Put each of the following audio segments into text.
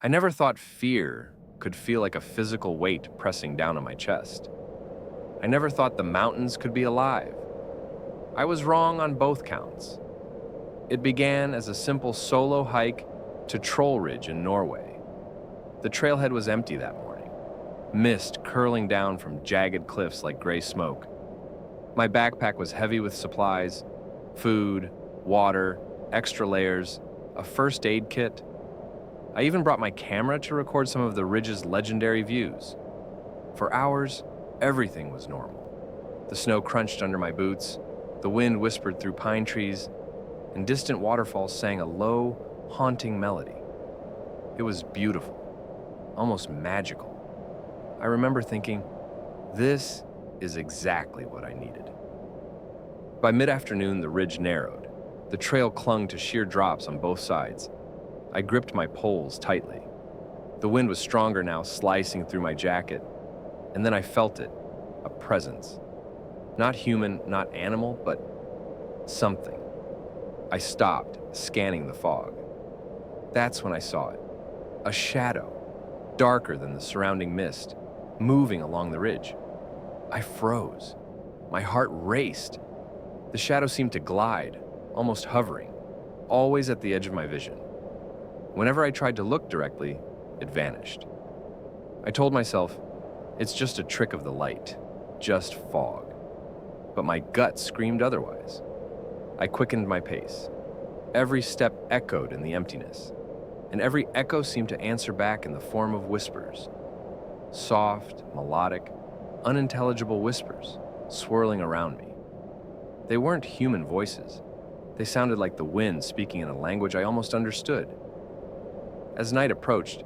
I never thought fear could feel like a physical weight pressing down on my chest. I never thought the mountains could be alive. I was wrong on both counts. It began as a simple solo hike to Troll Ridge in Norway. The trailhead was empty that morning, mist curling down from jagged cliffs like gray smoke. My backpack was heavy with supplies, food, water, extra layers, a first aid kit. I even brought my camera to record some of the ridge's legendary views. For hours, everything was normal. The snow crunched under my boots, the wind whispered through pine trees, and distant waterfalls sang a low, haunting melody. It was beautiful, almost magical. I remember thinking, this is exactly what I needed. By mid-afternoon, the ridge narrowed. The trail clung to sheer drops on both sides. I gripped my poles tightly. The wind was stronger now, slicing through my jacket. And then I felt it, a presence. Not human, not animal, but something. I stopped, scanning the fog. That's when I saw it. A shadow, darker than the surrounding mist, moving along the ridge. I froze. My heart raced. The shadow seemed to glide, almost hovering, always at the edge of my vision. Whenever I tried to look directly, it vanished. I told myself, it's just a trick of the light, just fog. But my gut screamed otherwise. I quickened my pace. Every step echoed in the emptiness, and every echo seemed to answer back in the form of whispers. Soft, melodic, unintelligible whispers swirling around me. They weren't human voices. They sounded like the wind speaking in a language I almost understood. As night approached,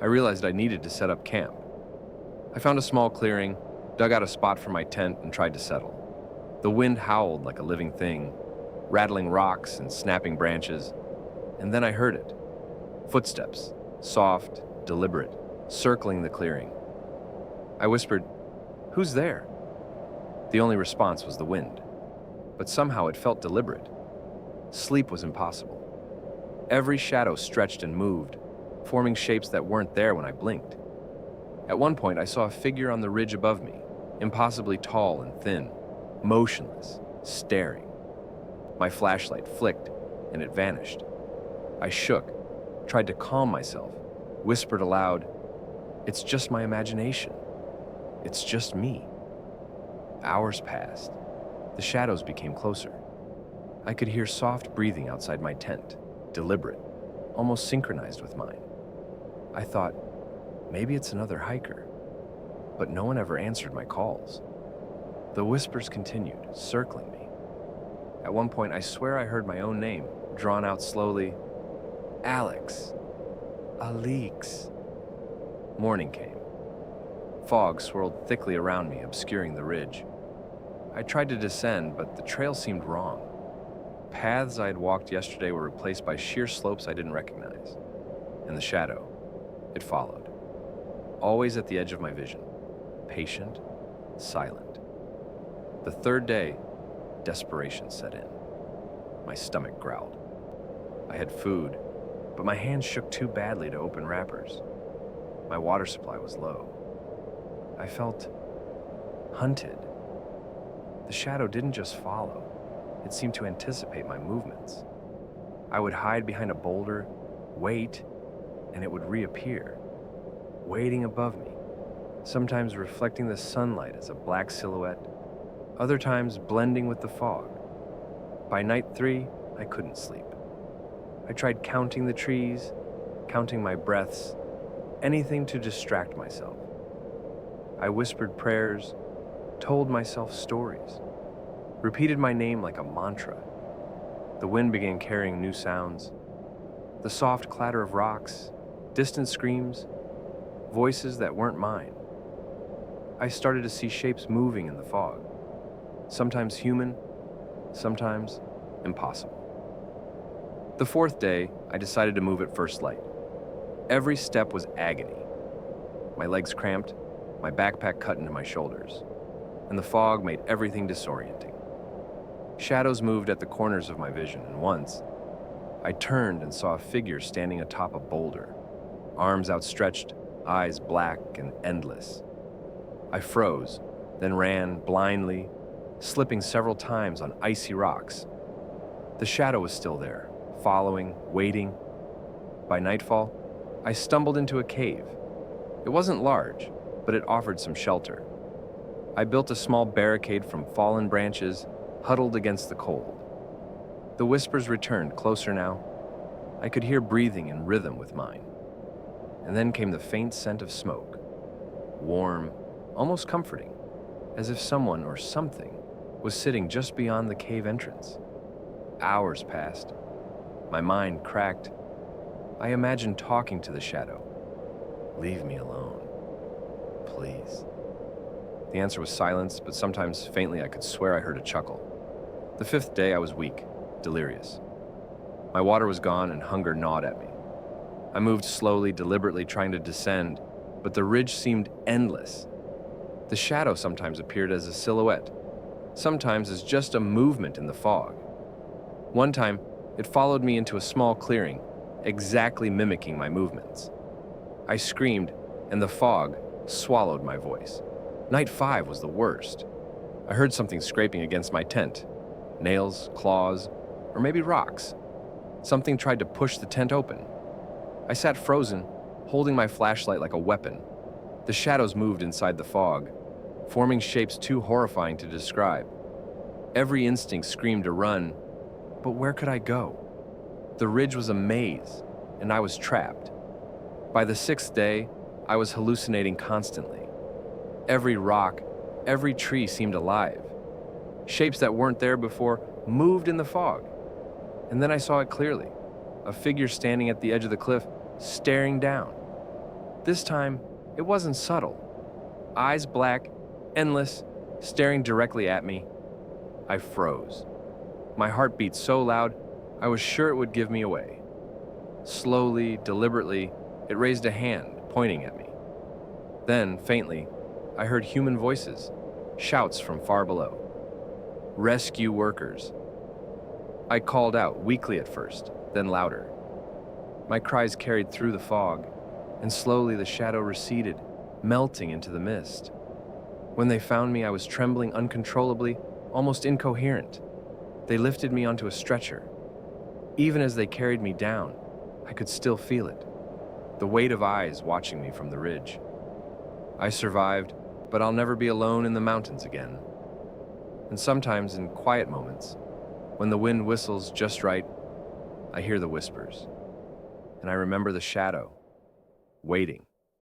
I realized I needed to set up camp. I found a small clearing, dug out a spot for my tent, and tried to settle. The wind howled like a living thing, rattling rocks and snapping branches, and then I heard it. Footsteps, soft, deliberate, circling the clearing. I whispered, "Who's there?" The only response was the wind, but somehow it felt deliberate. Sleep was impossible. Every shadow stretched and moved, forming shapes that weren't there when I blinked. At one point, I saw a figure on the ridge above me, impossibly tall and thin, motionless, staring. My flashlight flicked, and it vanished. I shook, tried to calm myself, whispered aloud, "It's just my imagination. It's just me." Hours passed. The shadows became closer. I could hear soft breathing outside my tent, deliberate, almost synchronized with mine. I thought, maybe it's another hiker, but no one ever answered my calls. The whispers continued, circling me. At one point, I swear I heard my own name, drawn out slowly, "Alex, Alix." Morning came. Fog swirled thickly around me, obscuring the ridge. I tried to descend, but the trail seemed wrong. Paths I had walked yesterday were replaced by sheer slopes I didn't recognize. And the shadow, it followed. Always at the edge of my vision, patient, silent. The third day, desperation set in. My stomach growled. I had food, but my hands shook too badly to open wrappers. My water supply was low. I felt hunted. The shadow didn't just follow. It seemed to anticipate my movements. I would hide behind a boulder, wait, and it would reappear, waiting above me, sometimes reflecting the sunlight as a black silhouette, other times blending with the fog. By night 3, I couldn't sleep. I tried counting the trees, counting my breaths, anything to distract myself. I whispered prayers, told myself stories, repeated my name like a mantra. The wind began carrying new sounds. The soft clatter of rocks, distant screams, voices that weren't mine. I started to see shapes moving in the fog, sometimes human, sometimes impossible. The fourth day, I decided to move at first light. Every step was agony. My legs cramped, my backpack cut into my shoulders, and the fog made everything disorienting. Shadows moved at the corners of my vision, and once, I turned and saw a figure standing atop a boulder, arms outstretched, eyes black and endless. I froze, then ran blindly, slipping several times on icy rocks. The shadow was still there, following, waiting. By nightfall, I stumbled into a cave. It wasn't large, but it offered some shelter. I built a small barricade from fallen branches, huddled against the cold. The whispers returned closer now. I could hear breathing in rhythm with mine. And then came the faint scent of smoke. Warm, almost comforting, as if someone or something was sitting just beyond the cave entrance. Hours passed. My mind cracked. I imagined talking to the shadow. "Leave me alone, please." The answer was silence, but sometimes faintly I could swear I heard a chuckle. The 5th day I was weak, delirious. My water was gone and hunger gnawed at me. I moved slowly, deliberately trying to descend, but the ridge seemed endless. The shadow sometimes appeared as a silhouette, sometimes as just a movement in the fog. One time, it followed me into a small clearing, exactly mimicking my movements. I screamed, and the fog swallowed my voice. Night 5 was the worst. I heard something scraping against my tent. Nails, claws, or maybe rocks. Something tried to push the tent open. I sat frozen, holding my flashlight like a weapon. The shadows moved inside the fog, forming shapes too horrifying to describe. Every instinct screamed to run, but where could I go? The ridge was a maze, and I was trapped. By the 6th day, I was hallucinating constantly. Every rock, every tree seemed alive. Shapes that weren't there before moved in the fog. And then I saw it clearly, a figure standing at the edge of the cliff, staring down. This time, it wasn't subtle. Eyes black, endless, staring directly at me. I froze. My heart beat so loud, I was sure it would give me away. Slowly, deliberately, it raised a hand, pointing at me. Then, faintly, I heard human voices, shouts from far below. "Rescue workers." I called out, weakly at first, then louder. My cries carried through the fog, and slowly the shadow receded, melting into the mist. When they found me, I was trembling uncontrollably, almost incoherent. They lifted me onto a stretcher. Even as they carried me down, I could still feel it, the weight of eyes watching me from the ridge. I survived, but I'll never be alone in the mountains again. And sometimes in quiet moments, when the wind whistles just right, I hear the whispers, and I remember the shadow, waiting.